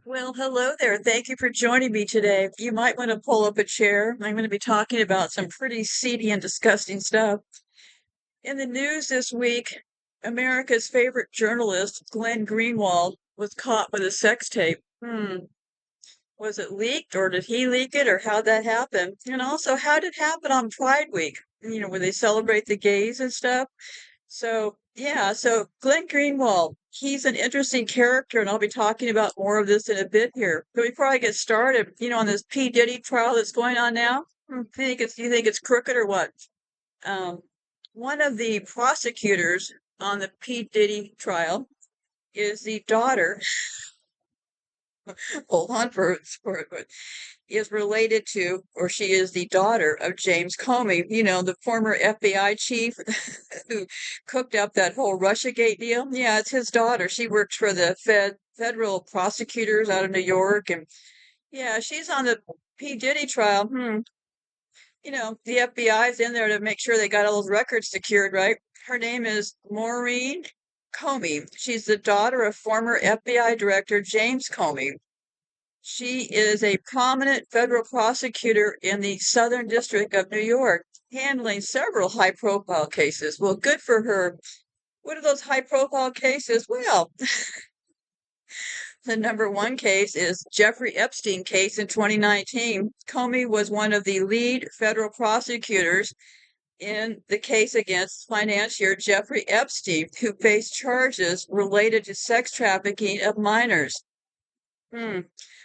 Well, hello there. Thank you for joining me today. You might want to pull up a chair. I'm going to be talking about some pretty seedy and disgusting stuff. In the news this week, America's favorite journalist, Glenn Greenwald, was caught with a sex tape. Was it leaked or did he leak it or how'd that happen? And also, how did it happen on Pride Week? Where they celebrate the gays and stuff? So Glenn Greenwald, he's an interesting character, and I'll be talking about more of this in a bit here. But before I get started, on this P. Diddy trial that's going on now, you think it's crooked or what? Um, One of the prosecutors on the P. Diddy trial is the daughter, hold on is related to, or she is the daughter of James Comey, the former FBI chief who cooked up that whole Russiagate deal. Yeah, it's his daughter. She works for the federal prosecutors out of New York. And yeah, she's on the P. Diddy trial. The FBI's in there to make sure they got all those records secured, right? Her name is Maureen Comey. She's the daughter of former FBI Director James Comey. She is a prominent federal prosecutor in the Southern District of New York, handling several high-profile cases. Well, good for her. What are those high-profile cases? Well, the number one case is Jeffrey Epstein case in 2019. Comey was one of the lead federal prosecutors in the case against financier Jeffrey Epstein, who faced charges related to sex trafficking of minors.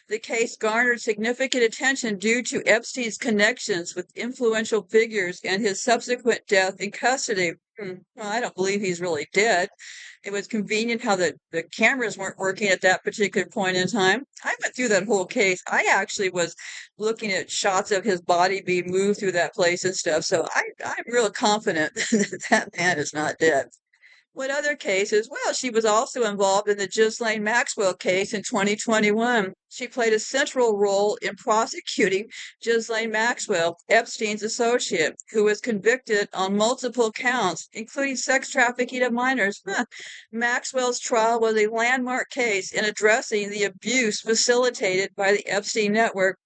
The case garnered significant attention due to Epstein's connections with influential figures and his subsequent death in custody. Well, I don't believe he's really dead. It was convenient how the cameras weren't working at that particular point in time. I went through that whole case. I actually was looking at shots of his body being moved through that place and stuff. So I'm real confident that that man is not dead. What other cases? Well, she was also involved in the Ghislaine Maxwell case in 2021. She played a central role in prosecuting Ghislaine Maxwell, Epstein's associate, who was convicted on multiple counts, including sex trafficking of minors. Maxwell's trial was a landmark case in addressing the abuse facilitated by the Epstein network.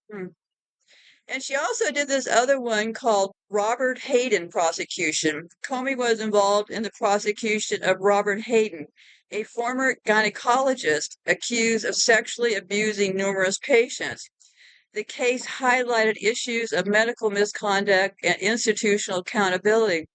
And she also did this other one called Robert Hayden prosecution. Comey was involved in the prosecution of Robert Hayden, a former gynecologist accused of sexually abusing numerous patients. The case highlighted issues of medical misconduct and institutional accountability.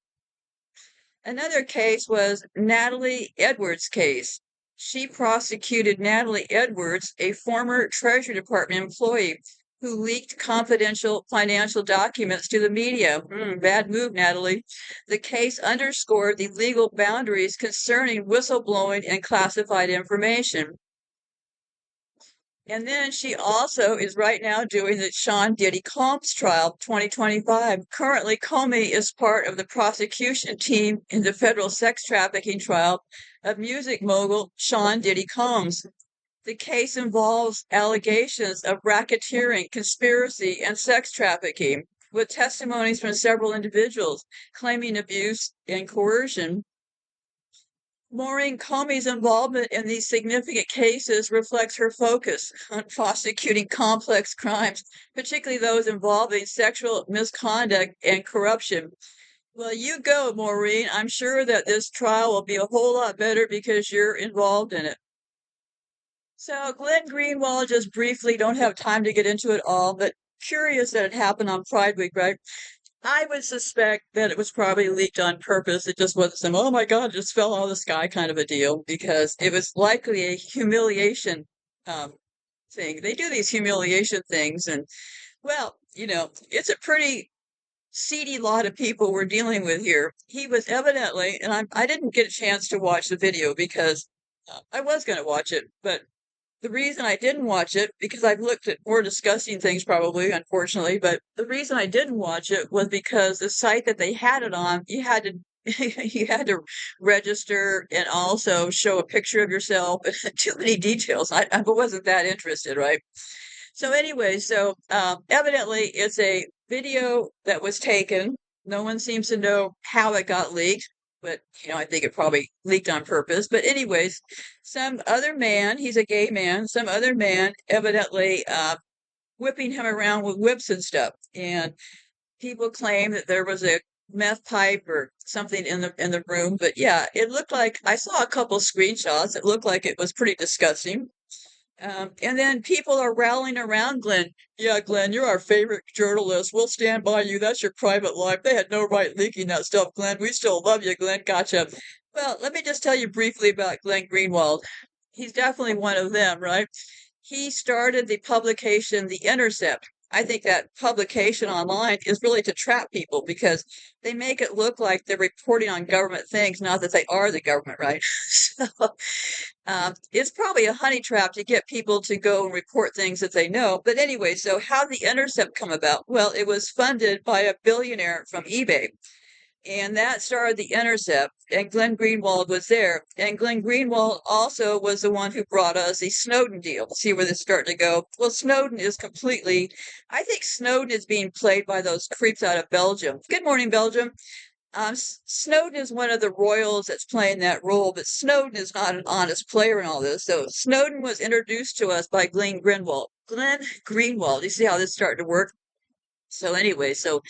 Another case was Natalie Edwards' case. She prosecuted Natalie Edwards, a former Treasury Department employee who leaked confidential financial documents to the media. Bad move, Natalie. The case underscored the legal boundaries concerning whistleblowing and classified information. And then she also is right now doing the Sean Diddy Combs trial 2025. Currently, Comey is part of the prosecution team in the federal sex trafficking trial of music mogul Sean Diddy Combs. The case involves allegations of racketeering, conspiracy, and sex trafficking, with testimonies from several individuals claiming abuse and coercion. Maureen Comey's involvement in these significant cases reflects her focus on prosecuting complex crimes, particularly those involving sexual misconduct and corruption. Well, you go, Maureen. I'm sure that this trial will be a whole lot better because you're involved in it. So Glenn Greenwald, just briefly, don't have time to get into it all, but curious that it happened on Pride Week, right? I would suspect that it was probably leaked on purpose. It just wasn't some, oh my God, it just fell out of the sky kind of a deal, because it was likely a humiliation thing. They do these humiliation things, and well, it's a pretty seedy lot of people we're dealing with here. He was evidently, and I didn't get a chance to watch the video because I was going to watch it, but the reason I didn't watch it, because I've looked at more disgusting things probably, unfortunately, but the reason I didn't watch it was because the site that they had it on, you had to you had to register and also show a picture of yourself. Too many details. I wasn't that interested, right? So anyway, evidently it's a video that was taken. No one seems to know how it got leaked. but I think it probably leaked on purpose. But anyways, some other man, he's a gay man, some other man evidently whipping him around with whips and stuff. And people claim that there was a meth pipe or something in the room. But yeah, it looked like I saw a couple screenshots. It looked like it was pretty disgusting. And then people are rallying around Glenn. Yeah, Glenn, you're our favorite journalist. We'll stand by you. That's your private life. They had no right leaking that stuff, Glenn. We still love you, Glenn. Gotcha. Well, let me just tell you briefly about Glenn Greenwald. He's definitely one of them, right? He started the publication The Intercept. I think that publication online is really to trap people because they make it look like they're reporting on government things, not that they are the government, right? So it's probably a honey trap to get people to go and report things that they know. But anyway, so how The Intercept come about? Well, it was funded by a billionaire from eBay. And that started The Intercept, and Glenn Greenwald was there. And Glenn Greenwald also was the one who brought us the Snowden deal. See where this started to go? Well, Snowden is completely, I think Snowden is being played by those creeps out of Belgium. Good morning, Belgium. Snowden is one of the royals that's playing that role, but Snowden is not an honest player in all this. So Snowden was introduced to us by Glenn Greenwald. Glenn Greenwald. You see how this started to work? So anyway, so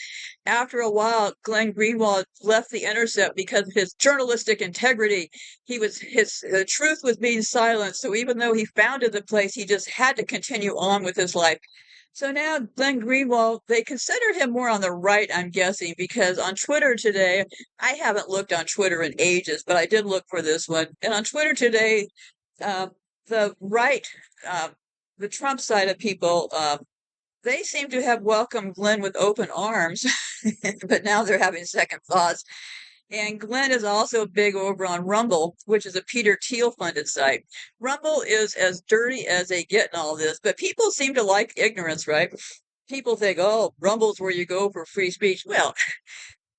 after a while, Glenn Greenwald left The Intercept because of his journalistic integrity. The truth was being silenced. So even though he founded the place, he just had to continue on with his life. So now Glenn Greenwald, they consider him more on the right, I'm guessing, because on Twitter today, I haven't looked on Twitter in ages, but I did look for this one. And on Twitter today, the right, the Trump side of people, they seem to have welcomed Glenn with open arms, but now they're having second thoughts. And Glenn is also big over on Rumble, which is a Peter Thiel funded site. Rumble is as dirty as they get in all this, but people seem to like ignorance, right? People think, oh, Rumble's where you go for free speech. Well,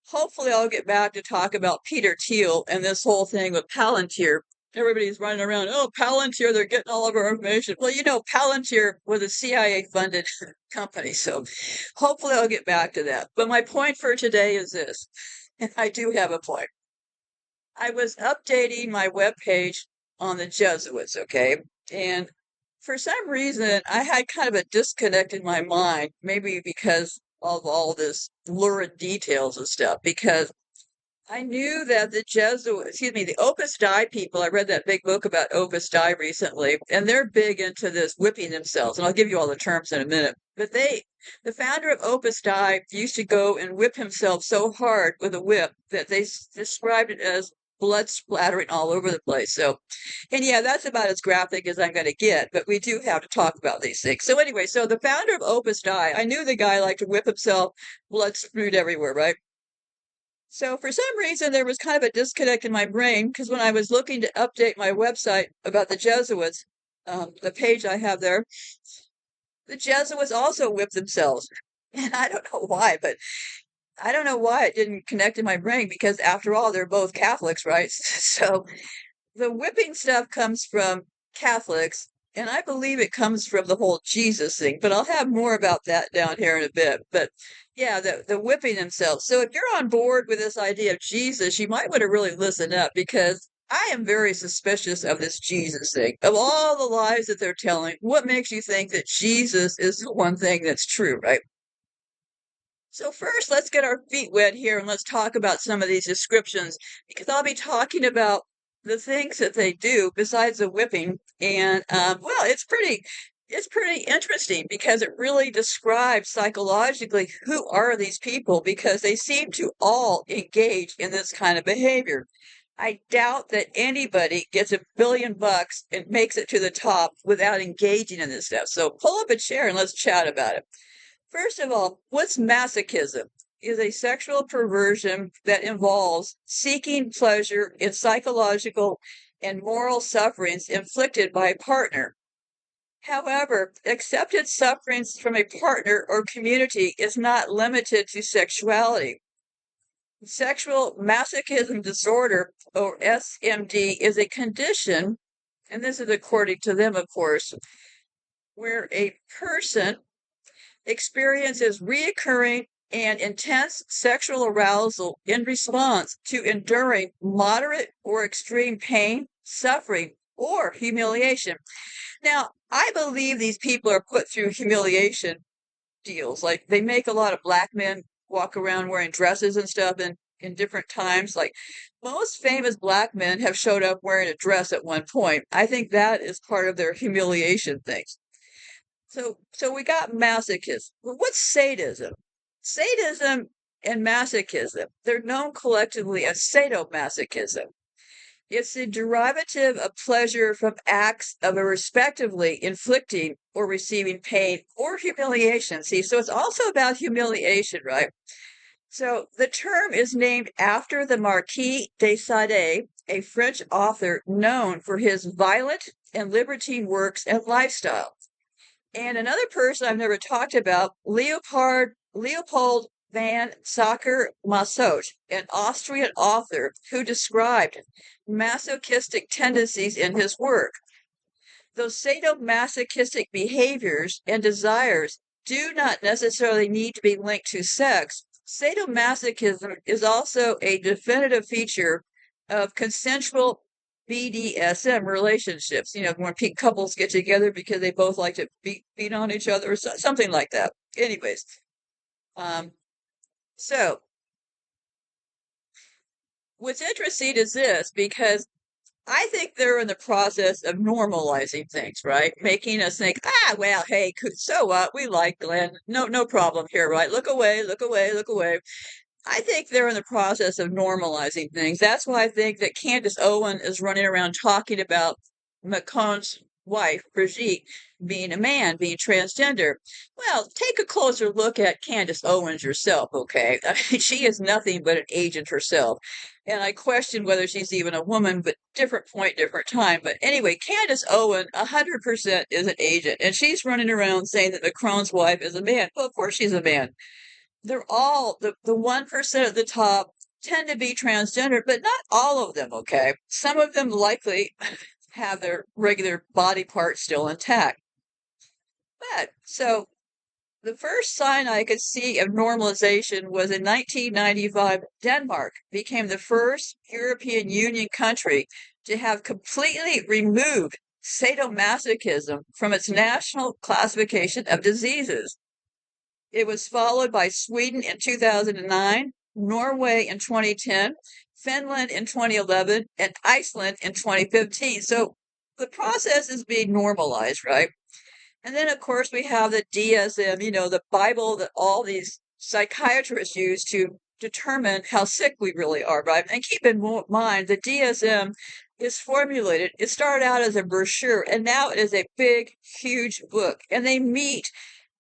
hopefully I'll get back to talk about Peter Thiel and this whole thing with Palantir. Everybody's running around, oh, Palantir, they're getting all of our information. Well, Palantir was a CIA-funded company, so hopefully I'll get back to that. But my point for today is this, and I do have a point. I was updating my webpage on the Jesuits, okay? And for some reason, I had kind of a disconnect in my mind, maybe because of all this lurid details and stuff, because I knew that the Opus Dei people, I read that big book about Opus Dei recently, and they're big into this whipping themselves, and I'll give you all the terms in a minute. But the founder of Opus Dei used to go and whip himself so hard with a whip that they described it as blood splattering all over the place. So, and yeah, that's about as graphic as I'm going to get, but we do have to talk about these things. So anyway, so the founder of Opus Dei, I knew the guy liked to whip himself, blood spewed everywhere, right? So for some reason, there was kind of a disconnect in my brain because when I was looking to update my website about the Jesuits, the page I have there, the Jesuits also whipped themselves. And I don't know why, but I don't know why it didn't connect in my brain because after all, they're both Catholics, right? So the whipping stuff comes from Catholics, and I believe it comes from the whole Jesus thing, but I'll have more about that down here in a bit. But yeah, the whipping themselves. So if you're on board with this idea of Jesus, you might want to really listen up because I am very suspicious of this Jesus thing. Of all the lies that they're telling, what makes you think that Jesus is the one thing that's true, right? So first, let's get our feet wet here and let's talk about some of these descriptions because I'll be talking about the things that they do besides the whipping. And well, it's pretty interesting because it really describes psychologically who are these people because they seem to all engage in this kind of behavior. I doubt that anybody gets $1 billion and makes it to the top without engaging in this stuff. So pull up a chair and let's chat about it. First of all, what's masochism? Is a sexual perversion that involves seeking pleasure in psychological and moral sufferings inflicted by a partner. However, accepted sufferings from a partner or community is not limited to sexuality. Sexual masochism disorder, or SMD, is a condition, and this is according to them, of course, where a person experiences reoccurring and intense sexual arousal in response to enduring moderate or extreme pain, suffering, or humiliation. Now, I believe these people are put through humiliation deals. Like they make a lot of black men walk around wearing dresses and stuff in different times. Like most famous black men have showed up wearing a dress at one point. I think that is part of their humiliation things. So we got masochism. Well, what's sadism? Sadism and masochism, they're known collectively as sadomasochism. It's the derivative of pleasure from acts of a respectively inflicting or receiving pain or humiliation. See, so it's also about humiliation, right? So the term is named after the Marquis de Sade, a French author known for his violent and libertine works and lifestyle. And another person I've never talked about, Leopold van Sacher-Masoch, an Austrian author who described masochistic tendencies in his work. Those sadomasochistic behaviors and desires do not necessarily need to be linked to sex. Sadomasochism is also a definitive feature of consensual BDSM relationships. You know, when couples get together because they both like to beat on each other or something like that. Anyways, so what's interesting is this, because I think they're in the process of normalizing things, right? Making us think, well, hey, so what? We like Glenn. No problem here, right? Look away, look away, look away. I think they're in the process of normalizing things. That's why I think that Candace Owen is running around talking about Macron's wife, Brigitte, being a man, being transgender. Well, take a closer look at Candace Owens herself, okay? I mean, she is nothing but an agent herself. And I question whether she's even a woman, but different point, different time. But anyway, Candace Owen, 100% is an agent. And she's running around saying that Macron's wife is a man. Well, of course she's a man. They're all the 1% at the top tend to be transgender, but not all of them, okay? Some of them likely have their regular body parts still intact. But so the first sign I could see of normalization was in 1995, Denmark became the first European Union country to have completely removed sadomasochism from its national classification of diseases. It was followed by Sweden in 2009, Norway in 2010, Finland in 2011, and Iceland in 2015. So the process is being normalized, right? And then, of course, we have the DSM, you know, the Bible that all these psychiatrists use to determine how sick we really are, right? And keep in mind, the DSM is formulated, it started out as a brochure, and now it is a big, huge book. And they meet,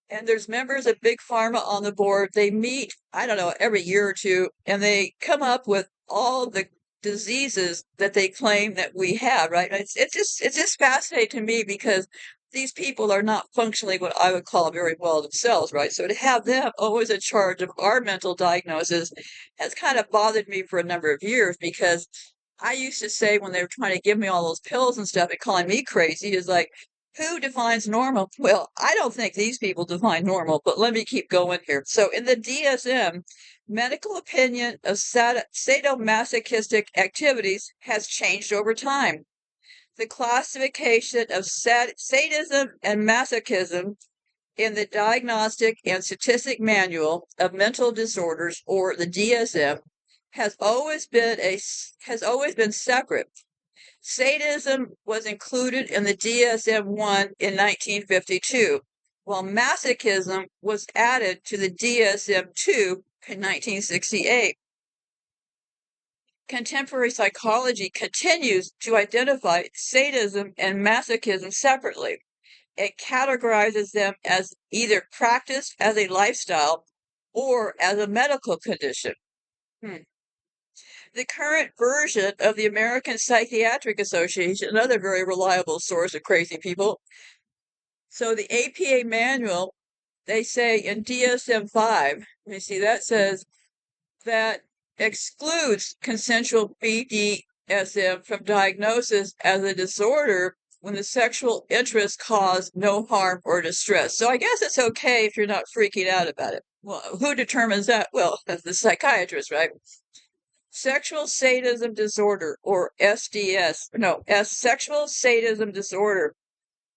and there's members of Big Pharma on the board. They meet, I don't know, every year or two, and they come up with all the diseases that they claim that we have, right? It's just fascinating to me because these people are not functionally what I would call very well themselves, right? So to have them always in charge of our mental diagnosis has kind of bothered me for a number of years, because I used to say when they were trying to give me all those pills and stuff and calling me crazy is like, who defines normal? Well, I don't think these people define normal, but let me keep going here. So in the DSM, medical opinion of sadomasochistic activities has changed over time. The classification of sadism and masochism in the Diagnostic and Statistic Manual of Mental Disorders, or the DSM, has always been separate. Sadism was included in the DSM-1 in 1952, while masochism was added to the DSM-2 in 1968. Contemporary psychology continues to identify sadism and masochism separately. It categorizes them as either practiced as a lifestyle or as a medical condition. The current version of the American Psychiatric Association, another very reliable source of crazy people. So the APA manual, they say in DSM-5, let me see, that says that excludes consensual BDSM from diagnosis as a disorder when the sexual interest caused no harm or distress. So I guess it's okay if you're not freaking out about it. Well, who determines that? Well, the psychiatrist, right? Sexual sadism disorder, or SDS. No, sexual sadism disorder,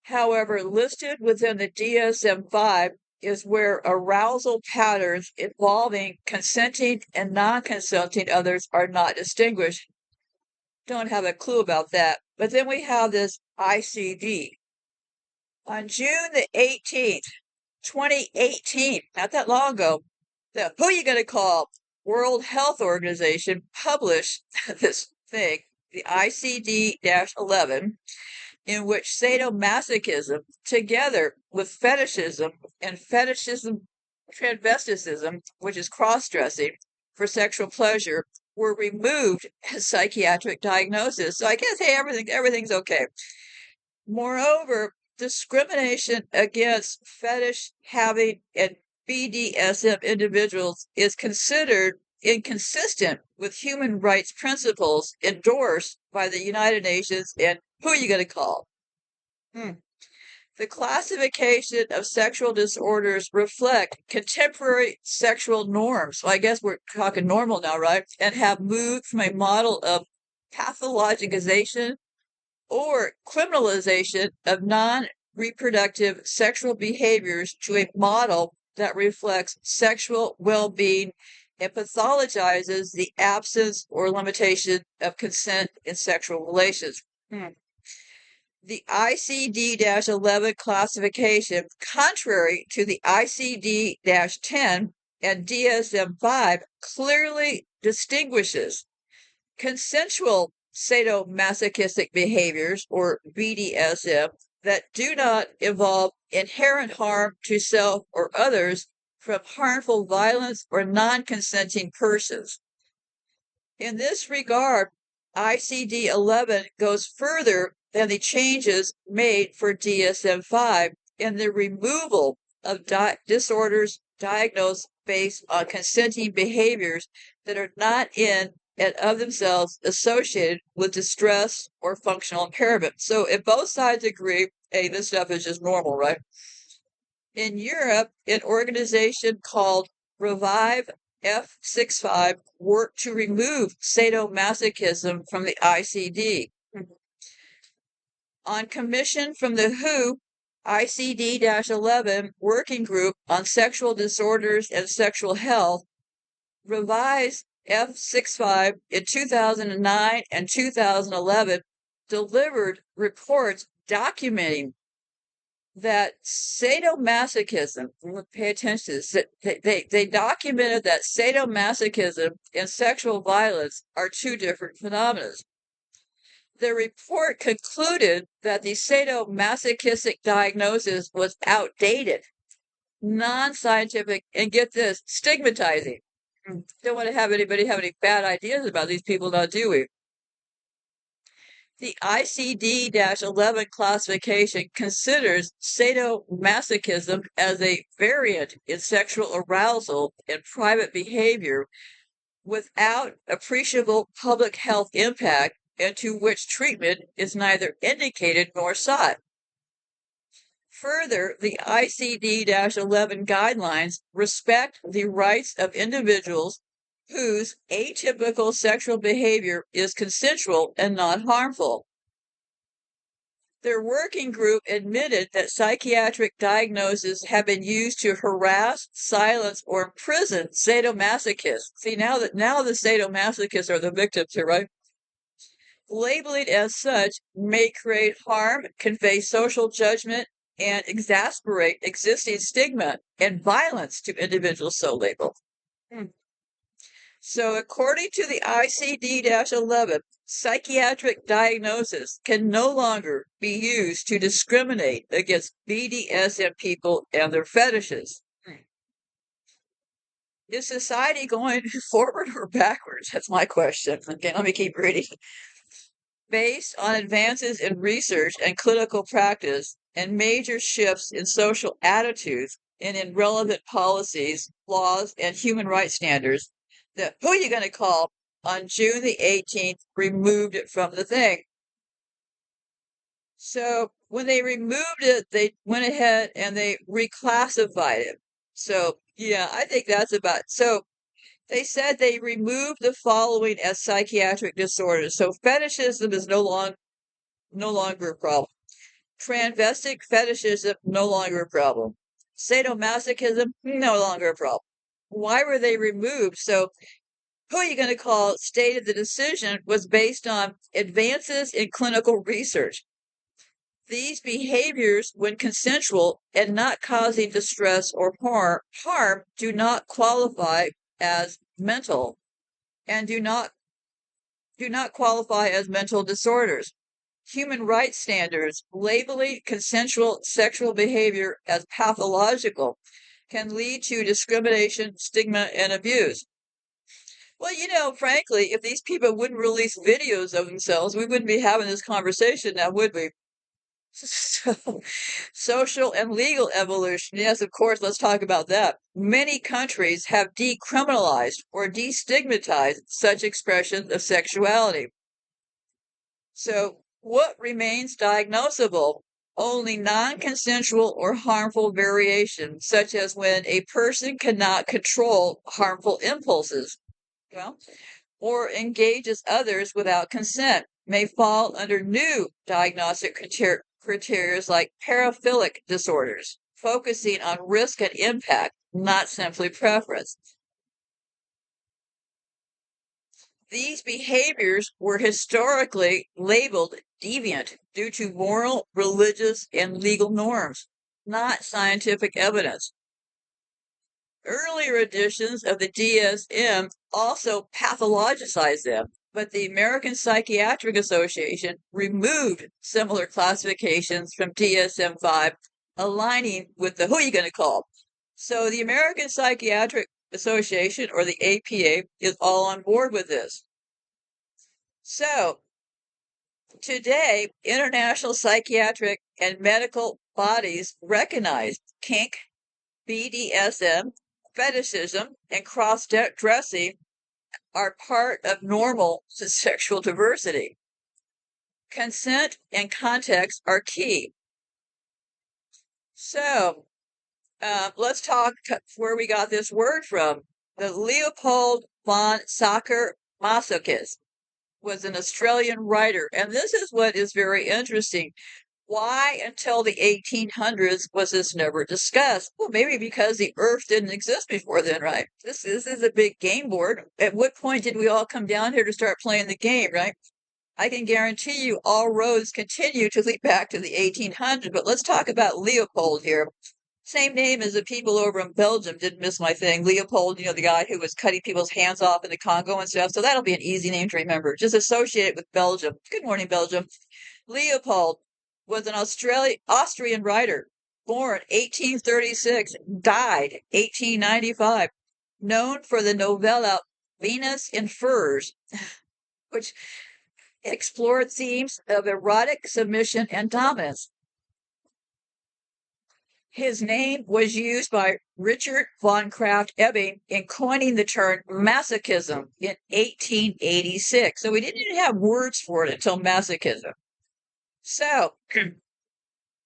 however, listed within the DSM-5 is where arousal patterns involving consenting and non-consenting others are not distinguished. Don't have a clue about that. But then we have this ICD. On June the 18th, 2018, not that long ago, the Who You Gonna Call World Health Organization published this thing, the ICD-11, in which sadomasochism, together with fetishism and fetishism transvesticism, which is cross-dressing for sexual pleasure, were removed as psychiatric diagnosis. So I guess, hey, everything's okay. Moreover, discrimination against fetish having and BDSM individuals is considered inconsistent with human rights principles endorsed by the United Nations and who are you going to call? The classification of sexual disorders reflect contemporary sexual norms. So I guess we're talking normal now, right? And have moved from a model of pathologization or criminalization of non-reproductive sexual behaviors to a model that reflects sexual well-being and pathologizes the absence or limitation of consent in sexual relations. The ICD-11 classification, contrary to the ICD-10 and DSM-5, clearly distinguishes consensual sadomasochistic behaviors, or BDSM, that do not involve inherent harm to self or others from harmful violence or non-consenting persons. In this regard, ICD-11 goes further than the changes made for DSM-5 in the removal of disorders diagnosed based on consenting behaviors that are not in and of themselves associated with distress or functional impairment. So if both sides agree, hey, this stuff is just normal, right? In Europe, an organization called Revive F65 worked to remove sadomasochism from the ICD. On commission from the WHO, ICD-11 Working Group on Sexual Disorders and Sexual Health revised F65 in 2009 and 2011, delivered reports documenting that sadomasochism, pay attention to this, they documented that sadomasochism and sexual violence are two different phenomena. The report concluded that the sadomasochistic diagnosis was outdated, non-scientific, and get this, stigmatizing. Don't want to have anybody have any bad ideas about these people now, do we? The ICD-11 classification considers sadomasochism as a variant in sexual arousal and private behavior without appreciable public health impact and to which treatment is neither indicated nor sought. Further, the ICD-11 guidelines respect the rights of individuals whose atypical sexual behavior is consensual and not harmful. Their working group admitted that psychiatric diagnoses have been used to harass, silence, or imprison sadomasochists. See, now the sadomasochists are the victims here, right? Labeling as such may create harm, convey social judgment, and exasperate existing stigma and violence to individuals so labeled. So according to the ICD-11, psychiatric diagnosis can no longer be used to discriminate against BDSM people and their fetishes. Is society going forward or backwards? That's my question. Okay, let me keep reading. Based on advances in research and clinical practice and major shifts in social attitudes and in relevant policies, laws, and human rights standards, the Who You Gonna Call on June the 18th removed it from the thing. So when they removed it, they went ahead and they reclassified it. So Yeah, I think that's about so. They said they removed the following as psychiatric disorders. So fetishism is no longer a problem. Transvestic fetishism, no longer a problem. Sadomasochism, no longer a problem. Why were they removed? So who are you going to call stated the decision was based on advances in clinical research. These behaviors, when consensual and not causing distress or harm, do not qualify as mental and do not qualify as mental disorders. Human rights standards labeling consensual sexual behavior as pathological can lead to discrimination, stigma, and abuse. Well, frankly, if these people wouldn't release videos of themselves, we wouldn't be having this conversation now, would we? So, social and legal evolution. Yes, of course, let's talk about that. Many countries have decriminalized or destigmatized such expressions of sexuality. So, what remains diagnosable? Only non-consensual or harmful variations, such as when a person cannot control harmful impulses, well, or engages others without consent, may fall under new diagnostic criteria like paraphilic disorders, focusing on risk and impact, not simply preference. These behaviors were historically labeled deviant due to moral, religious, and legal norms, not scientific evidence. Earlier editions of the DSM also pathologized them, but the American Psychiatric Association removed similar classifications from DSM-5, aligning with the who are you going to call. So the American Psychiatric Association, or the APA, is all on board with this. So today, international psychiatric and medical bodies recognize kink, BDSM, fetishism, and cross-dressing are part of normal sexual diversity. Consent and context are key. So let's talk where we got this word from. The Leopold von Sacher-Masochist was an Australian writer, and this is what is very interesting. Why, until the 1800s, was this never discussed? Well, maybe because the Earth didn't exist before then, right? This is a big game board. At what point did we all come down here to start playing the game, right? I can guarantee you all roads continue to lead back to the 1800s, but let's talk about Leopold here. Same name as the people over in Belgium. Didn't miss my thing. Leopold, the guy who was cutting people's hands off in the Congo and stuff. So that'll be an easy name to remember. Just associate it with Belgium. Good morning, Belgium. Leopold was an Austrian writer, born 1836, died 1895, known for the novella Venus in Furs, which explored themes of erotic submission and dominance. His name was used by Richard von Krafft-Ebing in coining the term masochism in 1886. So we didn't even have words for it until masochism. So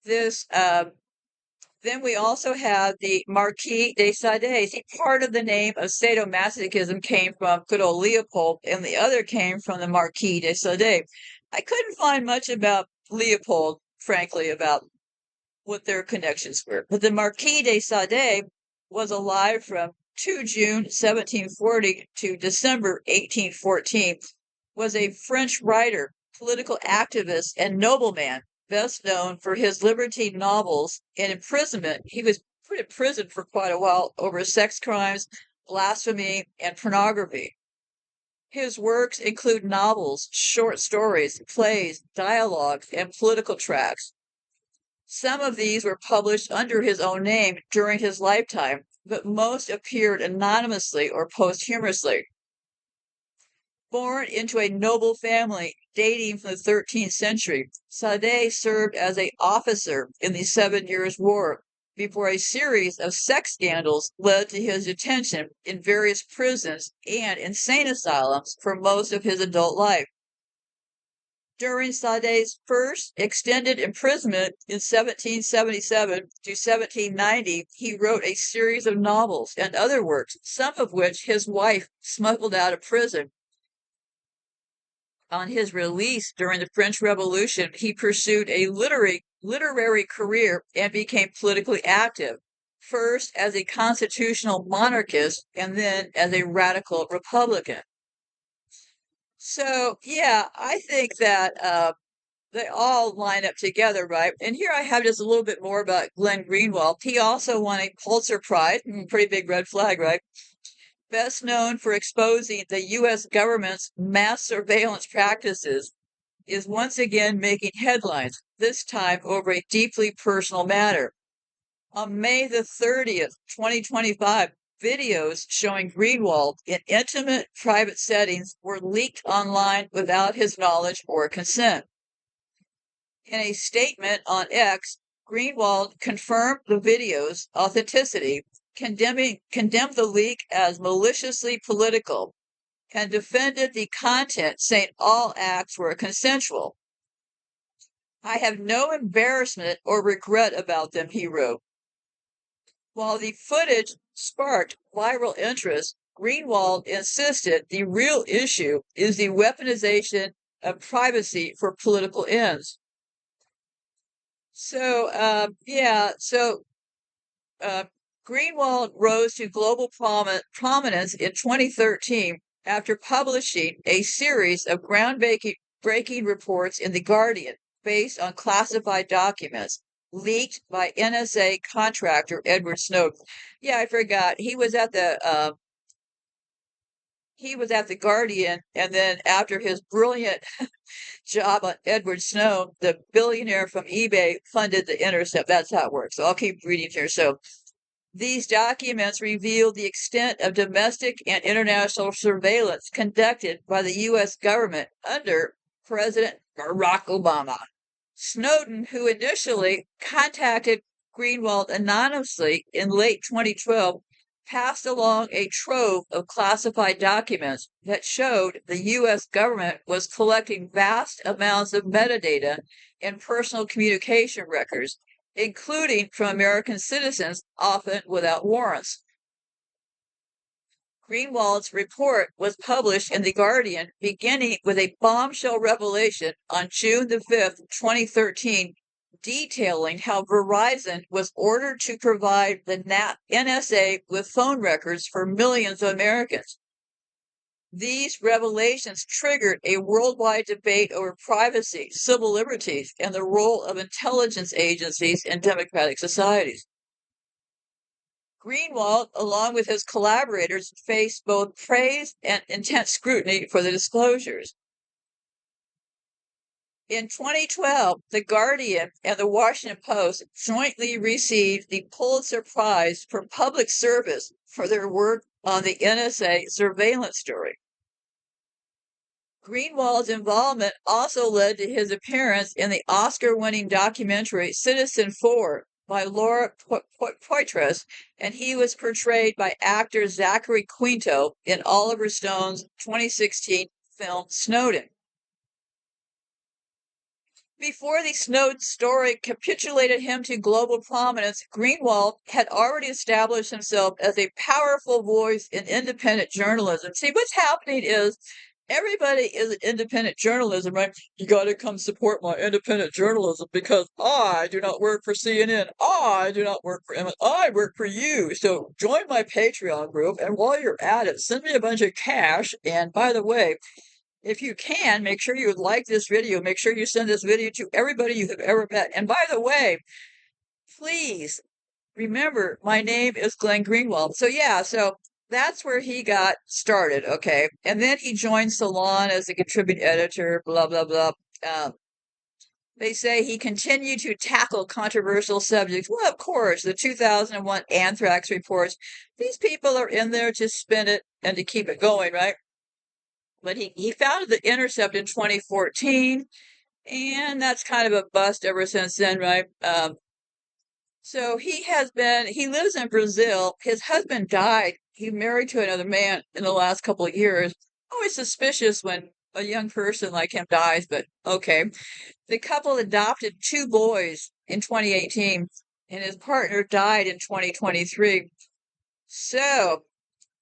this, then we also have the Marquis de Sade. See, part of the name of sadomasochism came from good old Leopold, and the other came from the Marquis de Sade. I couldn't find much about Leopold, frankly, about what their connections were. But the Marquis de Sade was alive from 2 June 1740 to December 1814, was a French writer, political activist, and nobleman, best known for his libertine novels and imprisonment. He was put in prison for quite a while over sex crimes, blasphemy, and pornography. His works include novels, short stories, plays, dialogues, and political tracts. Some of these were published under his own name during his lifetime, but most appeared anonymously or posthumously. Born into a noble family dating from the 13th century, Sade served as an officer in the 7 Years' War before a series of sex scandals led to his detention in various prisons and insane asylums for most of his adult life. During Sade's first extended imprisonment in 1777 to 1790, he wrote a series of novels and other works, some of which his wife smuggled out of prison. On his release during the French Revolution, he pursued a literary career and became politically active, first as a constitutional monarchist and then as a radical Republican. So, yeah, I think that they all line up together, right? And here I have just a little bit more about Glenn Greenwald. He also won a Pulitzer Prize, pretty big red flag, right? Best known for exposing the U.S. government's mass surveillance practices, is once again making headlines, this time over a deeply personal matter. On May the 30th, 2025, videos showing Greenwald in intimate private settings were leaked online without his knowledge or consent. In a statement on X, Greenwald confirmed the video's authenticity, condemned the leak as maliciously political, and defended the content, saying all acts were consensual. I have no embarrassment or regret about them, he wrote. While the footage sparked viral interest, Greenwald insisted the real issue is the weaponization of privacy for political ends. So, Greenwald rose to global prominence in 2013 after publishing a series of groundbreaking reports in The Guardian based on classified documents leaked by NSA contractor Edward Snowden. Yeah, I forgot. He was at the Guardian, and then after his brilliant job on Edward Snowden, the billionaire from eBay funded The Intercept. That's how it works. So I'll keep reading here. So these documents reveal the extent of domestic and international surveillance conducted by the U.S. government under President Barack Obama. Snowden, who initially contacted Greenwald anonymously in late 2012, passed along a trove of classified documents that showed the U.S. government was collecting vast amounts of metadata and personal communication records, including from American citizens, often without warrants. Greenwald's report was published in The Guardian, beginning with a bombshell revelation on June the 5th, 2013, detailing how Verizon was ordered to provide the NSA with phone records for millions of Americans. These revelations triggered a worldwide debate over privacy, civil liberties, and the role of intelligence agencies in democratic societies. Greenwald, along with his collaborators, faced both praise and intense scrutiny for the disclosures. In 2012, The Guardian and The Washington Post jointly received the Pulitzer Prize for Public Service for their work on the NSA surveillance story. Greenwald's involvement also led to his appearance in the Oscar-winning documentary Citizen4 by Laura Poitras, and he was portrayed by actor Zachary Quinto in Oliver Stone's 2016 film Snowden. Before the Snowden story capitulated him to global prominence, Greenwald had already established himself as a powerful voice in independent journalism. See, what's happening is everybody is an independent journalism, right? You got to come support my independent journalism because I do not work for CNN. I do not work for I work for you. So join my Patreon group, and while you're at it, send me a bunch of cash. And by the way, if you can, make sure you like this video. Make sure you send this video to everybody you have ever met. And by the way, please remember, my name is Glenn Greenwald. So yeah, so that's where he got started, okay? And then he joined Salon as a contributing editor, blah, blah, blah. They say he continued to tackle controversial subjects. Well, of course, the 2001 anthrax reports. These people are in there to spin it and to keep it going, right? But he founded The Intercept in 2014, and that's kind of a bust ever since then, right? So he lives in Brazil. His husband died. He married to another man in the last couple of years. Always suspicious when a young person like him dies, but okay. The couple adopted 2 boys in 2018, and his partner died in 2023. So,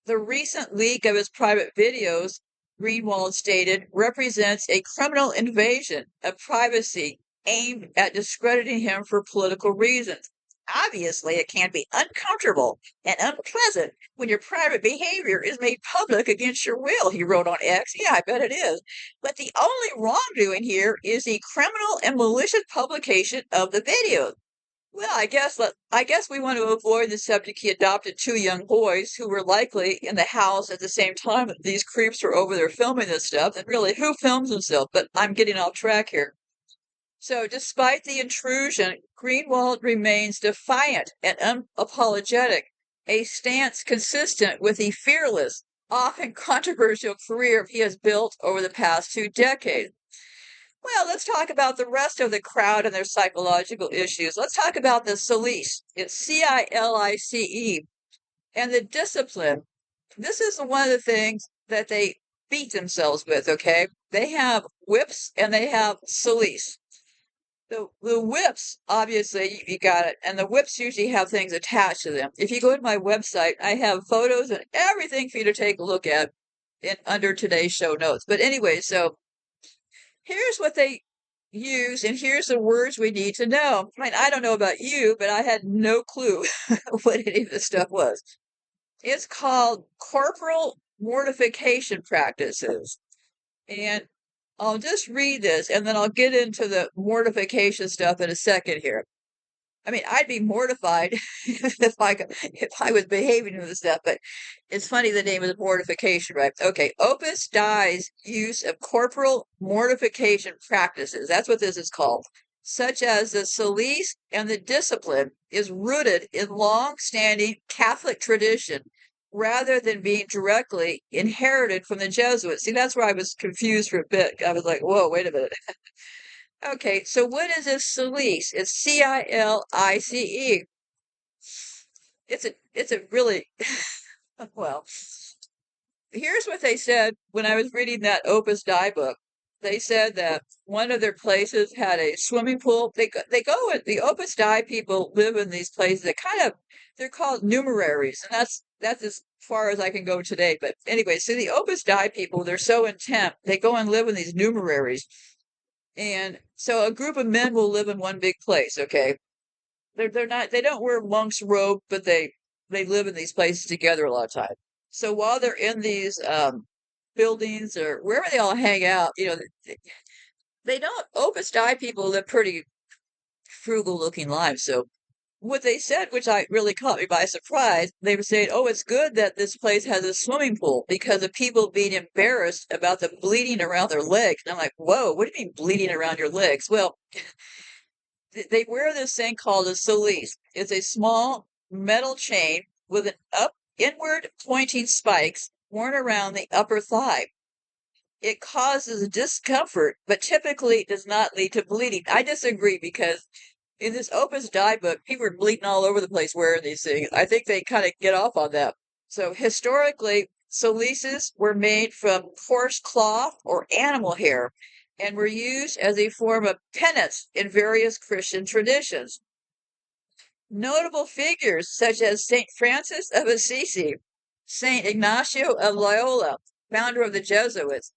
the recent leak of his private videos, Greenwald stated, represents a criminal invasion of privacy aimed at discrediting him for political reasons. Obviously, it can be uncomfortable and unpleasant when your private behavior is made public against your will, he wrote on X. Yeah, I bet it is. But the only wrongdoing here is the criminal and malicious publication of the videos. Well, I guess we want to avoid the subject. He adopted 2 young boys who were likely in the house at the same time that these creeps were over there filming this stuff. And really, who films himself? But I'm getting off track here. So, despite the intrusion, Greenwald remains defiant and unapologetic, a stance consistent with the fearless, often controversial career he has built over the past 2 decades. Well, let's talk about the rest of the crowd and their psychological issues. Let's talk about the Cilice. It's Cilice. And the discipline. This is one of the things that they beat themselves with, okay? They have whips and they have Cilice. The whips, obviously, you got it. And the whips usually have things attached to them. If you go to my website, I have photos and everything for you to take a look at under today's show notes. But anyway, so here's what they use, and here's the words we need to know. I mean, I don't know about you, but I had no clue what any of this stuff was. It's called corporal mortification practices. And I'll just read this, and then I'll get into the mortification stuff in a second here. I mean, I'd be mortified if I was behaving in this stuff, but it's funny the name is mortification, right? Okay, Opus Dei's use of corporal mortification practices, that's what this is called, such as the Cilice and the discipline, is rooted in long-standing Catholic tradition rather than being directly inherited from the Jesuits. See, that's where I was confused for a bit. I was like, whoa, wait a minute. Okay, so what is this Cilice? It's Cilice. It's a really well. Here's what they said when I was reading that Opus Dei book. They said that one of their places had a swimming pool. The Opus Dei people live in these places that they're called numeraries, and that's as far as I can go today. But anyway, so the Opus Dei people, they're so intent, they go and live in these numeraries. And so a group of men will live in one big place, okay? They don't wear monk's robe, but they live in these places together a lot of time. So while they're in these buildings or wherever they all hang out, they don't. Opus Dei people live pretty frugal looking lives. So what they said, which really caught me by surprise, they were saying, oh, it's good that this place has a swimming pool because of people being embarrassed about the bleeding around their legs. And I'm like, whoa, what do you mean bleeding around your legs? Well, they wear this thing called a Cilice. It's a small metal chain with an inward pointing spikes worn around the upper thigh. It causes discomfort, but typically does not lead to bleeding. I disagree because in this Opus Dei book, people are bleeding all over the place wearing these things. I think they kind of get off on that. So historically, Cilices were made from coarse cloth or animal hair and were used as a form of penance in various Christian traditions. Notable figures such as St. Francis of Assisi, St. Ignacio of Loyola, founder of the Jesuits,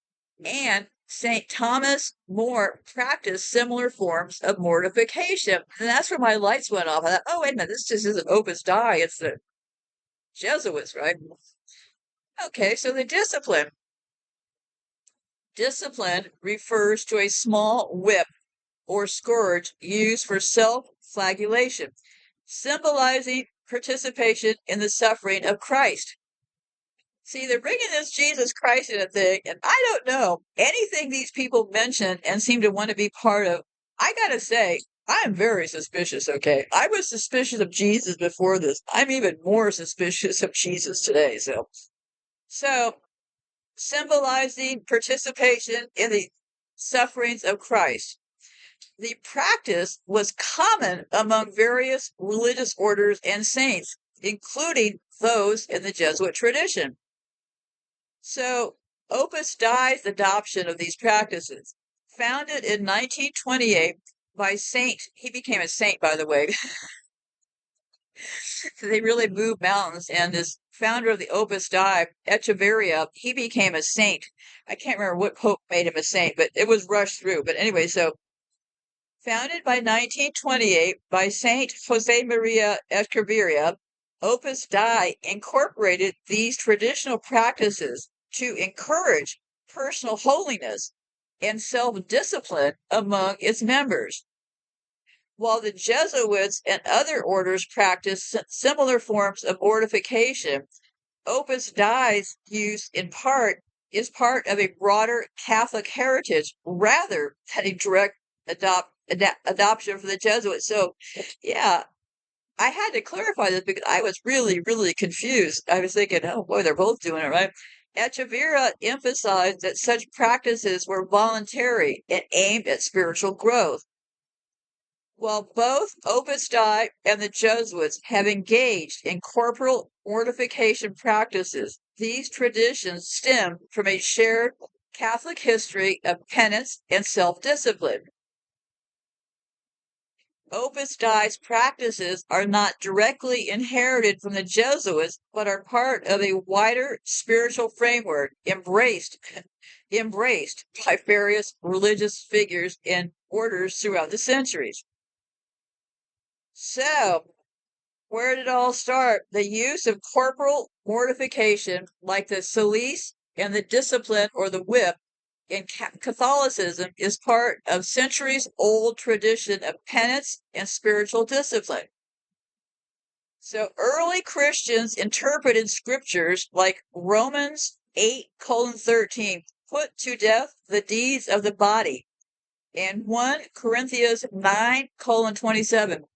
and St. Thomas More practiced similar forms of mortification. And that's where my lights went off. I thought, oh, wait a minute, this just isn't Opus Dei, it's the Jesuits, right? Okay, so the discipline. Discipline refers to a small whip or scourge used for self-flagellation, symbolizing participation in the suffering of Christ. See, they're bringing this Jesus Christ in a thing, and I don't know anything these people mention and seem to want to be part of. I gotta say, I'm very suspicious, okay? I was suspicious of Jesus before this. I'm even more suspicious of Jesus today, so symbolizing participation in the sufferings of Christ. The practice was common among various religious orders and saints, including those in the Jesuit tradition. So Opus Dei's adoption of these practices, founded in 1928 by he became a saint, by the way. They really moved mountains, and this founder of the Opus Dei, Echeverria, he became a saint. I can't remember what pope made him a saint, but it was rushed through. But anyway, so founded by 1928 by Saint Jose Maria Echeverria, Opus Dei incorporated these traditional practices to encourage personal holiness and self-discipline among its members. While the Jesuits and other orders practiced similar forms of mortification, Opus Dei's use is part of a broader Catholic heritage rather than a direct adoption from the Jesuits. So, yeah, I had to clarify this because I was really, really confused. I was thinking, oh boy, they're both doing it, right? Echeverria emphasized that such practices were voluntary and aimed at spiritual growth. While both Opus Dei and the Jesuits have engaged in corporal mortification practices, these traditions stem from a shared Catholic history of penance and self-discipline. Opus Dei's practices are not directly inherited from the Jesuits, but are part of a wider spiritual framework embraced by various religious figures and orders throughout the centuries. So, where did it all start? The use of corporal mortification, like the cilice and the discipline or the whip, in Catholicism is part of centuries-old tradition of penance and spiritual discipline. So early Christians interpreted scriptures like Romans 8:13, put to death the deeds of the body, and 1 Corinthians 9:27,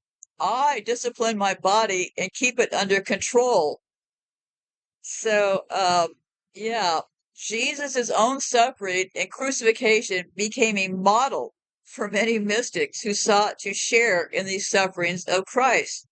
I discipline my body and keep it under control. So, yeah, Jesus' own suffering and crucifixion became a model for many mystics who sought to share in these sufferings of Christ.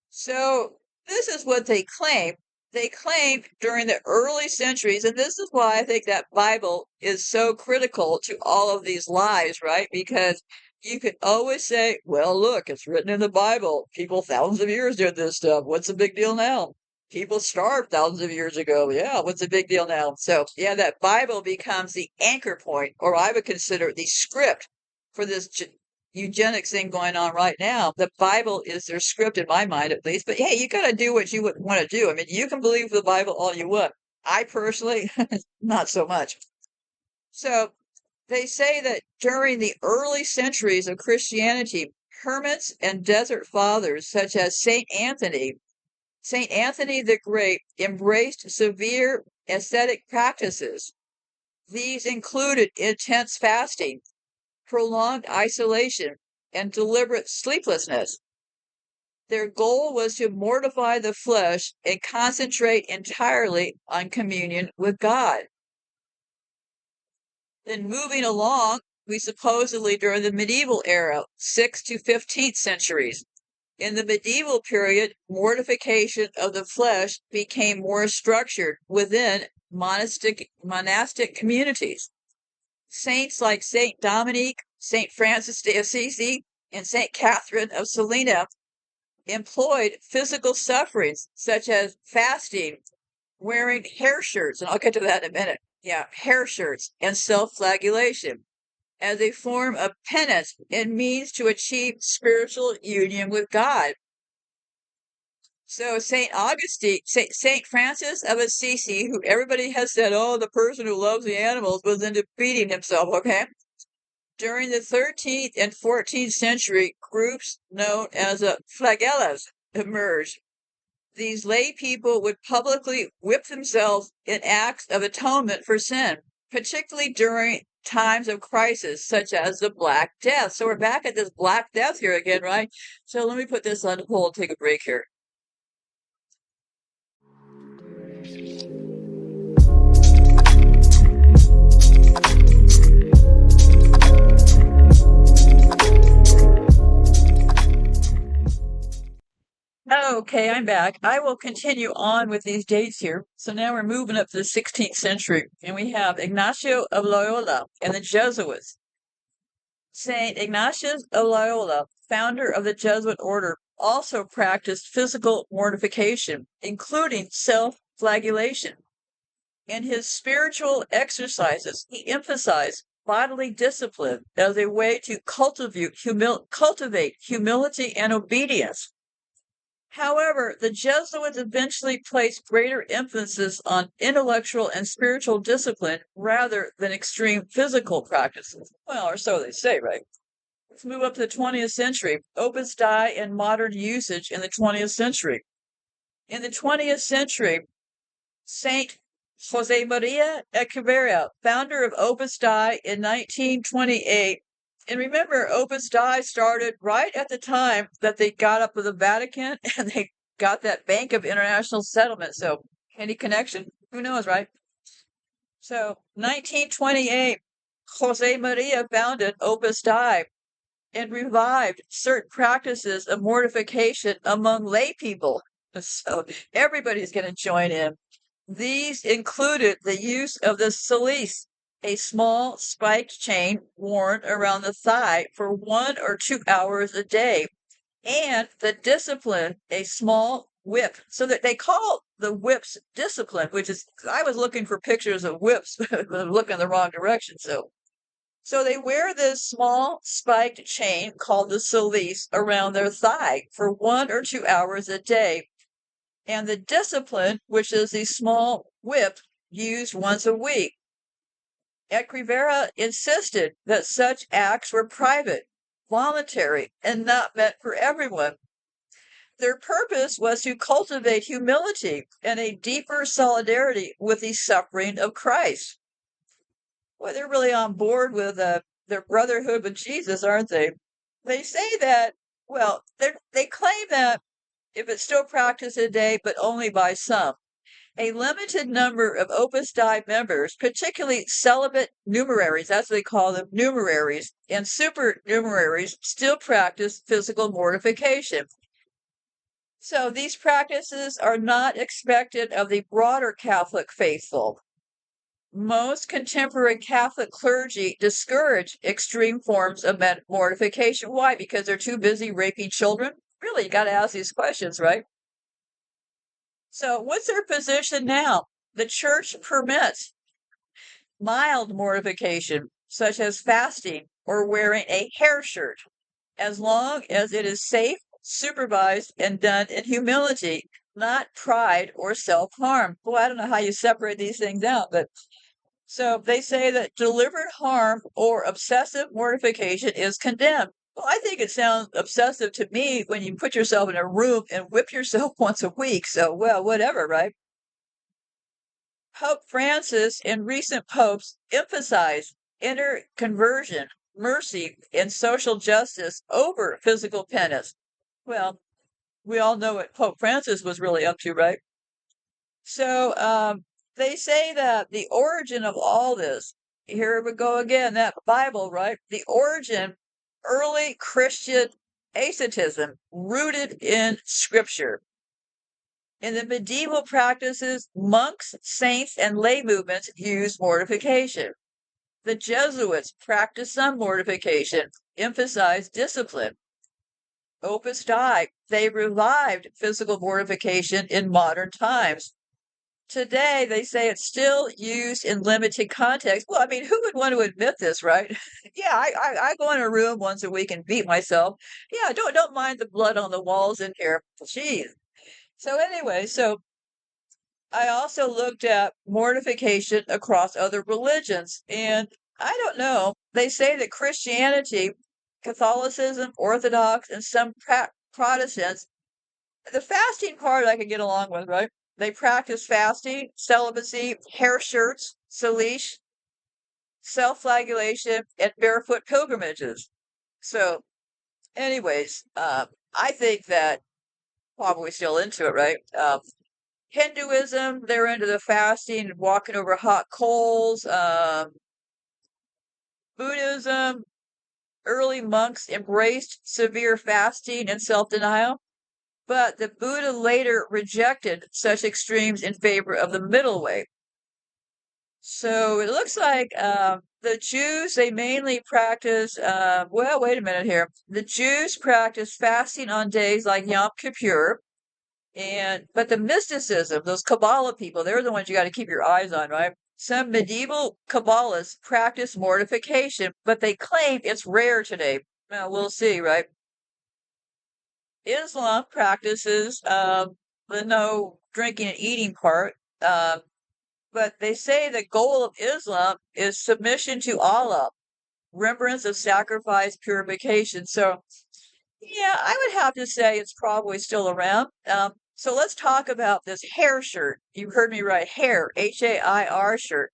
So, this is what they claim. They claimed during the early centuries, and this is why I think that Bible is so critical to all of these lies, right? Because you could always say, well, look, it's written in the Bible. People thousands of years did this stuff. What's the big deal now? People starved thousands of years ago. Yeah, what's the big deal now? So, yeah, that Bible becomes the anchor point, or I would consider the script for this eugenics thing going on right now. The Bible is their script in my mind, at least. But hey, you got to do what you would want to do. I mean, you can believe the Bible all you want. I personally, not so much. So, they say that during the early centuries of Christianity, hermits and desert fathers such as Saint Anthony the Great embraced severe ascetic practices. These included intense fasting, prolonged isolation, and deliberate sleeplessness. Their goal was to mortify the flesh and concentrate entirely on communion with God. Then moving along, we supposedly during the medieval era, 6th to 15th centuries. In the medieval period, mortification of the flesh became more structured within monastic communities. Saints like Saint Dominic, Saint Francis de Assisi, and Saint Catherine of Siena employed physical sufferings such as fasting, wearing hair shirts, and I'll get to that in a minute. Yeah, hair shirts and self-flagellation as a form of penance and means to achieve spiritual union with God. So Saint Francis of Assisi, who everybody has said, oh, the person who loves the animals was into beating himself, okay? During the 13th and 14th century, groups known as flagellas emerged. These lay people would publicly whip themselves in acts of atonement for sin, particularly during times of crisis, such as the Black Death. So we're back at this Black Death here again, right? So let me put this on hold, take a break here. Okay, I'm back. I will continue on with these dates here. So now we're moving up to the 16th century, and we have Ignacio of Loyola and the Jesuits. Saint Ignatius of Loyola, founder of the Jesuit order, also practiced physical mortification, including self-flagellation. In his spiritual exercises, he emphasized bodily discipline as a way to cultivate humility and obedience. However, the Jesuits eventually placed greater emphasis on intellectual and spiritual discipline rather than extreme physical practices. Well, or so they say, right? Let's move up to the 20th century. Opus Dei and modern usage in the 20th century. In the 20th century, Saint Jose Maria Echeverria, founder of Opus Dei in 1928. And remember, Opus Dei started right at the time that they got up with the Vatican and they got that Bank of International Settlement. So, any connection? Who knows, right? So, 1928, Jose Maria founded Opus Dei and revived certain practices of mortification among lay people. So, everybody's going to join in. These included the use of the cilice, a small spiked chain worn around the thigh for 1 or 2 hours a day, and the discipline, a small whip. So that they call the whips discipline, which is, I was looking for pictures of whips, but I'm looking in the wrong direction. So they wear this small spiked chain called the cilice around their thigh for 1 or 2 hours a day, and the discipline, which is the small whip used once a week. Echeverria insisted that such acts were private, voluntary, and not meant for everyone. Their purpose was to cultivate humility and a deeper solidarity with the suffering of Christ. Well, they're really on board with their brotherhood with Jesus, aren't they? They say that, well, they claim that if it's still practiced today, but only by some. A limited number of Opus Dei members, particularly celibate numeraries, that's what they call them, numeraries, and supernumeraries, still practice physical mortification. So these practices are not expected of the broader Catholic faithful. Most contemporary Catholic clergy discourage extreme forms of mortification. Why? Because they're too busy raping children? Really, you got to ask these questions, right? So, what's their position now? The church permits mild mortification, such as fasting or wearing a hair shirt, as long as it is safe, supervised, and done in humility, not pride or self harm. Boy, I don't know how you separate these things out, but so they say that deliberate harm or obsessive mortification is condemned. Well, I think it sounds obsessive to me when you put yourself in a room and whip yourself once a week. So, well, whatever, right? Pope Francis and recent popes emphasize inner conversion, mercy, and social justice over physical penance. Well, we all know what Pope Francis was really up to, right? So, they say that the origin of all this, here we go again, that Bible, right? The origin, early Christian asceticism rooted in scripture. In the medieval practices, monks, saints, and lay movements used mortification. The Jesuits practiced some mortification, emphasized discipline. Opus Dei, they revived physical mortification in modern times. Today, they say it's still used in limited context. Well, I mean, who would want to admit this, right? Yeah, I go in a room once a week and beat myself. Yeah, don't mind the blood on the walls in here. Jeez. So anyway, so I also looked at mortification across other religions, and I don't know. They say that Christianity, Catholicism, Orthodox, and some Protestants, the fasting part I can get along with, right? They practice fasting, celibacy, hair shirts, cilice, self-flagellation, and barefoot pilgrimages. So, anyways, I think that probably still into it, right? Hinduism, they're into the fasting and walking over hot coals. Buddhism, early monks embraced severe fasting and self-denial. but the Buddha later rejected such extremes in favor of the middle way. So it looks like the Jews, they mainly practice, well, wait a minute here. The Jews practice fasting on days like Yom Kippur, but the mysticism, those Kabbalah people, they're the ones you got to keep your eyes on, right? Some medieval Kabbalists practice mortification, but they claim it's rare today. Well, we'll see, right? Islam practices the no drinking and eating part, but they say the goal of Islam is submission to Allah, remembrance of sacrifice, purification. So, yeah, I would have to say it's probably still around. So let's talk about this hair shirt. You heard me right, hair, H-A-I-R shirt.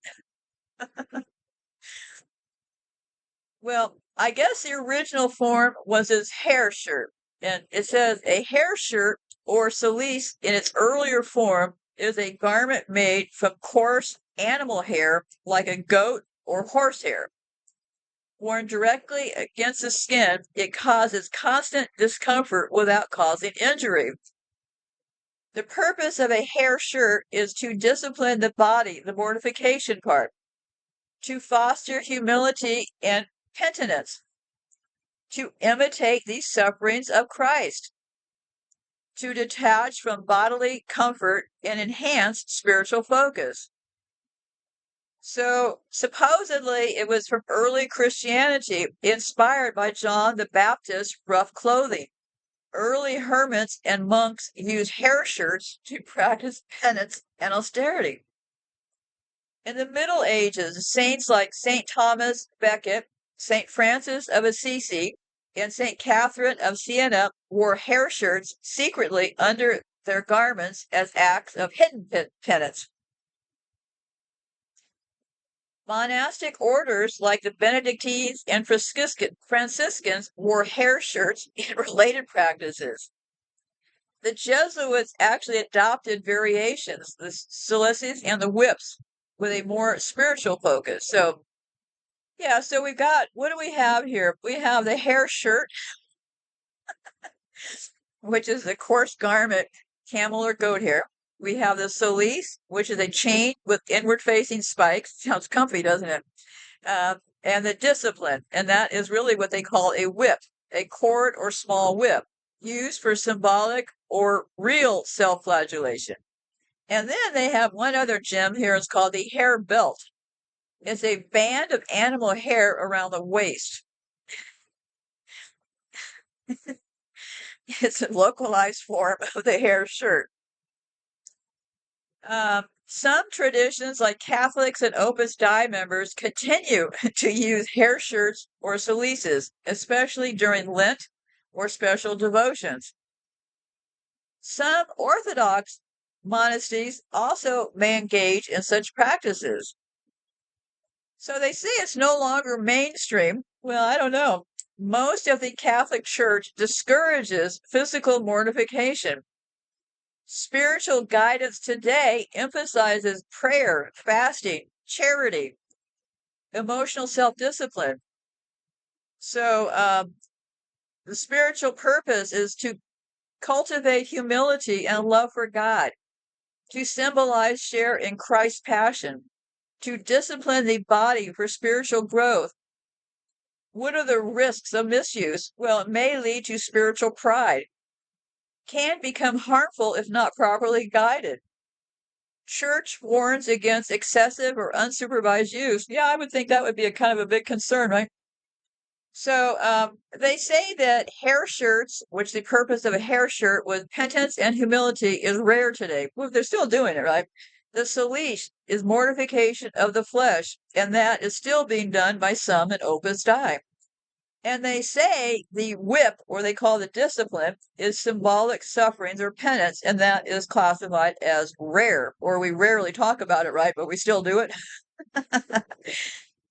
Well, I guess the original form was his hair shirt. And it says a hair shirt or cilice in its earlier form is a garment made from coarse animal hair like a goat or horsehair. Worn directly against the skin, it causes constant discomfort without causing injury. The purpose of a hair shirt is to discipline the body, the mortification part, to foster humility and penitence, to imitate the sufferings of Christ, to detach from bodily comfort and enhance spiritual focus. So supposedly it was from early Christianity, inspired by John the Baptist's rough clothing. Early hermits and monks used hair shirts to practice penance and austerity. In the Middle Ages, saints like St. Thomas Becket, St. Francis of Assisi, and St. Catherine of Siena wore hair shirts secretly under their garments as acts of hidden penance. Monastic orders like the Benedictines and Franciscans wore hair shirts in related practices. The Jesuits actually adopted variations, the cilices and the whips, with a more spiritual focus. So, yeah, so we've got, what do we have here? We have the hair shirt, which is a coarse garment, camel or goat hair. We have the cilice, which is a chain with inward-facing spikes. Sounds comfy, doesn't it? And the discipline, and that is really what they call a whip, a cord or small whip, used for symbolic or real self-flagellation. And then they have one other gem here. It's called the hair belt. It's a band of animal hair around the waist. It's a localized form of the hair shirt. Some traditions, like Catholics and Opus Dei members, continue to use hair shirts or cilices, especially during Lent or special devotions. Some Orthodox monasteries also may engage in such practices. So they say it's no longer mainstream. Well, I don't know. Most of the Catholic Church discourages physical mortification. Spiritual guidance today emphasizes prayer, fasting, charity, emotional self-discipline. So the spiritual purpose is to cultivate humility and love for God, to symbolize share in Christ's passion, to discipline the body for spiritual growth. What are the risks of misuse? Well, it may lead to spiritual pride, can become harmful if not properly guided. Church warns against excessive or unsupervised use. Yeah, I would think that would be a kind of a big concern, right? So they say that hair shirts, which the purpose of a hair shirt with penance and humility is rare today. Well, they're still doing it, right? The cilice is mortification of the flesh, and that is still being done by some in Opus Dei. And they say the whip, or they call the discipline, is symbolic sufferings or penance, and that is classified as rare, or we rarely talk about it, right? But we still do it.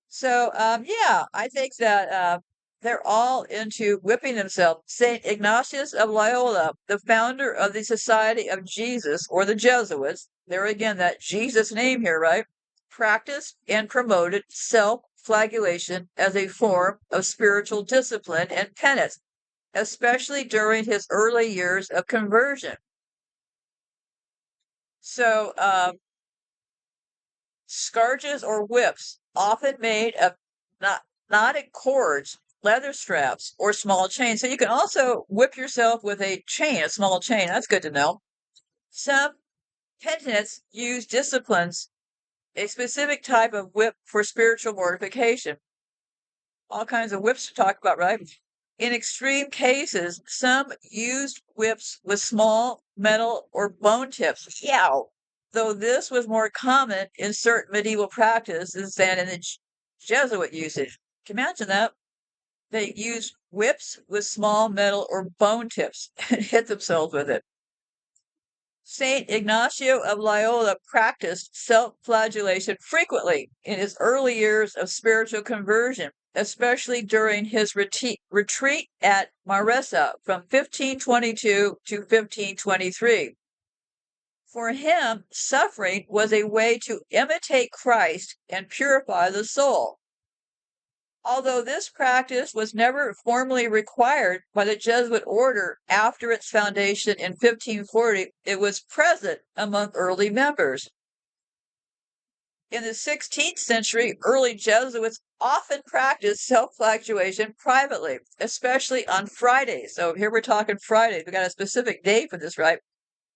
So, yeah, I think that they're all into whipping themselves. St. Ignatius of Loyola, the founder of the Society of Jesus, or the Jesuits, there again, that Jesus name here, right? Practiced and promoted self-flagellation as a form of spiritual discipline and penance. especially during his early years of conversion. So, scourges or whips, often made of knotted cords, leather straps, or small chains. So you can also whip yourself with a chain, a small chain. That's good to know. Some penitents use disciplines, a specific type of whip for spiritual mortification. All kinds of whips to talk about, right? In extreme cases, some used whips with small metal or bone tips. Yow! Though this was more common in certain medieval practices than in the Jesuit usage. Can you imagine that? They used whips with small metal or bone tips and hit themselves with it. Saint Ignacio of Loyola practiced self-flagellation frequently in his early years of spiritual conversion, especially during his retreat at Maressa from 1522 to 1523. For him, suffering was a way to imitate Christ and purify the soul. Although this practice was never formally required by the Jesuit order after its foundation in 1540, it was present among early members. In the 16th century, early Jesuits often practiced self-flagellation privately, especially on Fridays. So here we're talking Fridays. We got a specific day for this, right?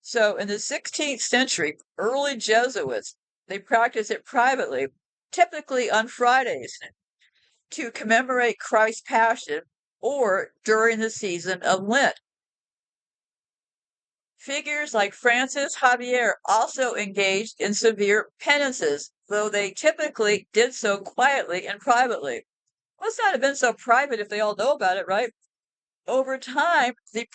So in the 16th century, early Jesuits, they practiced it privately, typically on Fridays, to commemorate Christ's Passion or during the season of Lent. Figures like Francis Xavier also engaged in severe penances, though they typically did so quietly and privately. Must not have been so private if they all know about it, right? Over time, the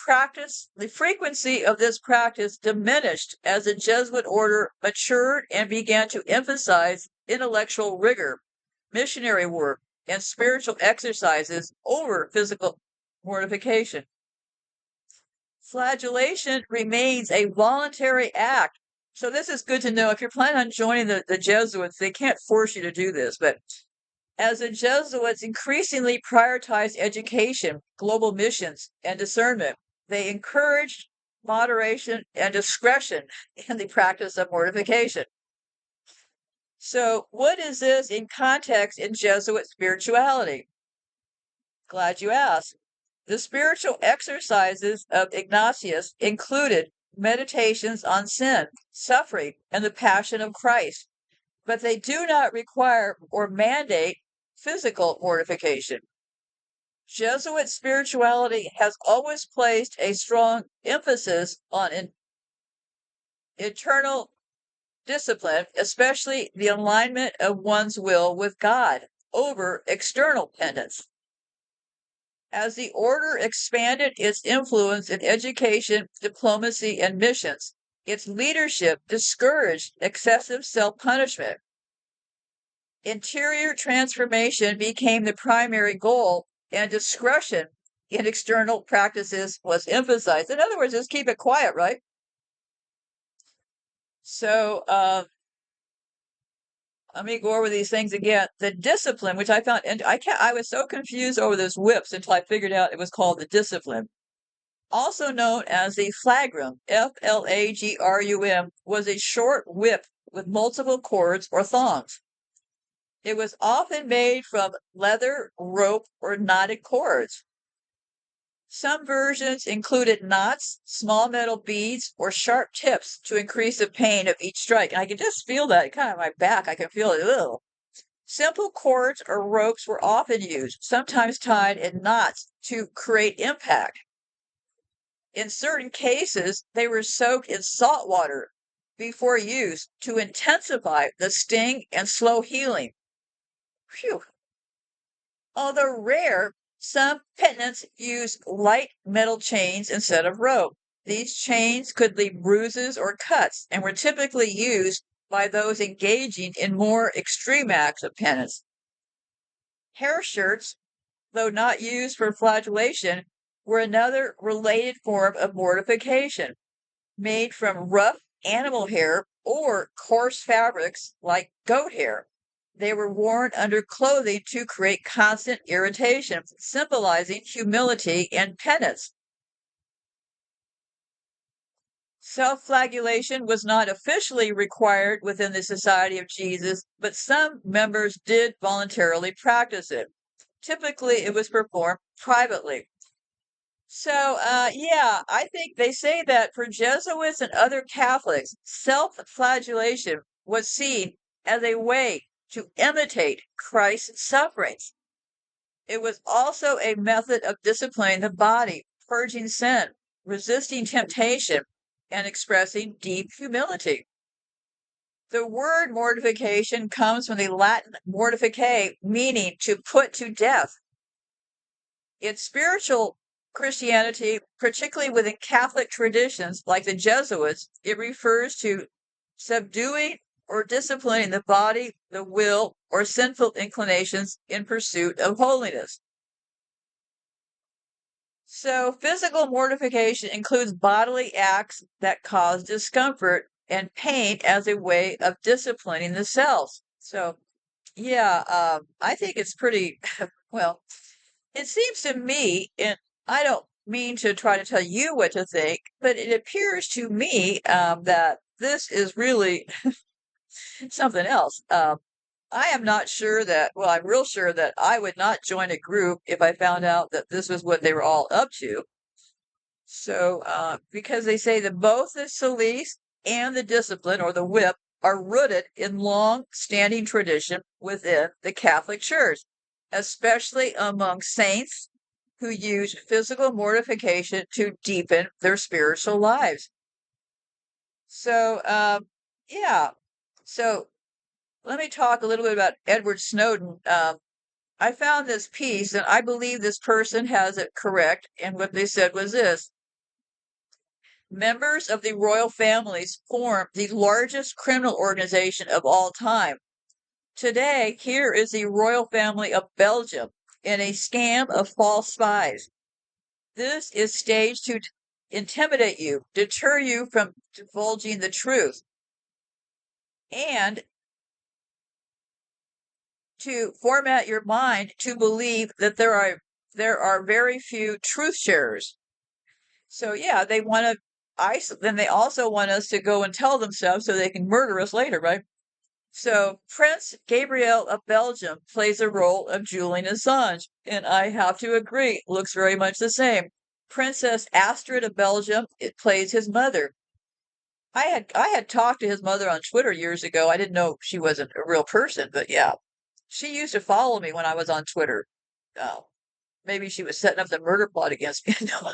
frequency of this practice diminished as the Jesuit order matured and began to emphasize intellectual rigor, missionary work, and spiritual exercises over physical mortification. Flagellation remains a voluntary act. So this is good to know. If you're planning on joining the Jesuits, they can't force you to do this, but as the Jesuits increasingly prioritized education, global missions, and discernment, they encouraged moderation and discretion in the practice of mortification. So, what is this in context in Jesuit spirituality? Glad you asked. The spiritual exercises of Ignatius included meditations on sin, suffering, and the passion of Christ, but they do not require or mandate physical mortification. Jesuit spirituality has always placed a strong emphasis on internal discipline, especially the alignment of one's will with God over external penance. As the order expanded its influence in education, diplomacy, and missions, its leadership discouraged excessive self-punishment. Interior transformation became the primary goal, and discretion in external practices was emphasized. In other words, just keep it quiet, right? So, let me go over these things again. The discipline, which I found, and I was so confused over those whips until I figured out it was called the discipline. Also known as the flagrum, Flagrum, was a short whip with multiple cords or thongs. It was often made from leather, rope, or knotted cords. Some versions included knots, small metal beads, or sharp tips to increase the pain of each strike. And I can just feel that kind of my back. I can feel it. Ugh. Simple cords or ropes were often used, sometimes tied in knots to create impact. In certain cases, they were soaked in salt water before use to intensify the sting and slow healing. Phew. Although rare, some penitents used light metal chains instead of rope. These chains could leave bruises or cuts and were typically used by those engaging in more extreme acts of penance. Hair shirts, though not used for flagellation, were another related form of mortification, made from rough animal hair or coarse fabrics like goat hair. They were worn under clothing to create constant irritation, symbolizing humility and penance. Self-flagellation was not officially required within the Society of Jesus, but some members did voluntarily practice it. Typically, it was performed privately. So, yeah, I think they say that for Jesuits and other Catholics, self-flagellation was seen as a way to imitate Christ's sufferings. It was also a method of disciplining the body, purging sin, resisting temptation, and expressing deep humility. The word mortification comes from the Latin mortificare, meaning to put to death. In spiritual Christianity, particularly within Catholic traditions like the Jesuits, it refers to subduing or disciplining the body, the will, or sinful inclinations in pursuit of holiness. So, physical mortification includes bodily acts that cause discomfort and pain as a way of disciplining the selves. So, yeah, I think it's pretty, well, it seems to me, and I don't mean to try to tell you what to think, but it appears to me that this is really something else. I am not sure that, well, I'm real sure that I would not join a group if I found out that this was what they were all up to. So, because they say that both the Cilice and the discipline or the whip are rooted in long-standing tradition within the Catholic Church, especially among saints who use physical mortification to deepen their spiritual lives. So, yeah. So let me talk a little bit about Edward Snowden. I found this piece, and I believe this person has it correct. And what they said was this: members of the royal families form the largest criminal organization of all time. Today, here is the royal family of Belgium in a scam of false spies. This is staged to intimidate you, deter you from divulging the truth, and to format your mind to believe that there are very few truth sharers. So yeah, they want to then they also want us to go and tell them stuff so they can murder us later, right? So Prince Gabriel of Belgium plays the role of Julian Assange, and I have to agree, looks very much the same. Princess Astrid of Belgium, it plays his mother. I had talked to his mother on Twitter years ago. I didn't know she wasn't a real person, but yeah, she used to follow me when I was on Twitter. Oh, maybe she was setting up the murder plot against me. No.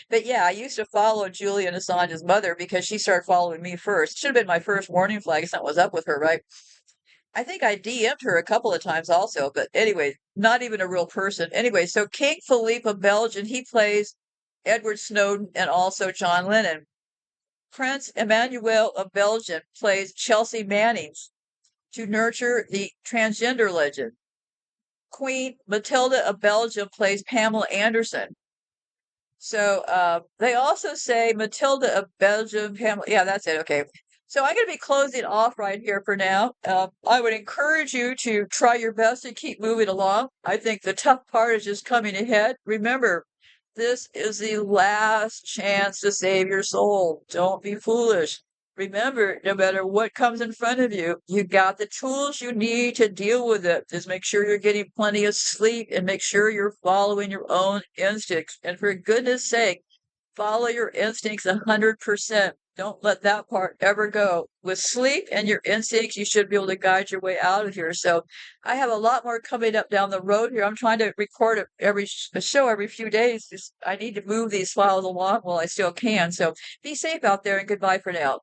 But yeah, I used to follow Julian Assange's mother because she started following me first. Should have been my first warning flag. Something was up with her, right? I think I DM'd her a couple of times also, but anyway, not even a real person. Anyway, so King Philippe of Belgium, he plays Edward Snowden and also John Lennon. Prince Emmanuel of Belgium plays Chelsea Manning to nurture the transgender legend. Queen Matilda of Belgium plays Pamela Anderson. So they also say Matilda of Belgium, Pamela. Yeah, that's it. Okay. So I'm going to be closing off right here for now. I would encourage you to try your best to keep moving along. I think the tough part is just coming ahead. Remember, this is the last chance to save your soul. Don't be foolish. Remember, no matter what comes in front of you, you got the tools you need to deal with it. Just make sure you're getting plenty of sleep and make sure you're following your own instincts. And for goodness sake, follow your instincts 100%. Don't let that part ever go. With sleep and your instincts, you should be able to guide your way out of here. So I have a lot more coming up down the road here. I'm trying to record a show every few days. I need to move these files along while I still can. So be safe out there and goodbye for now.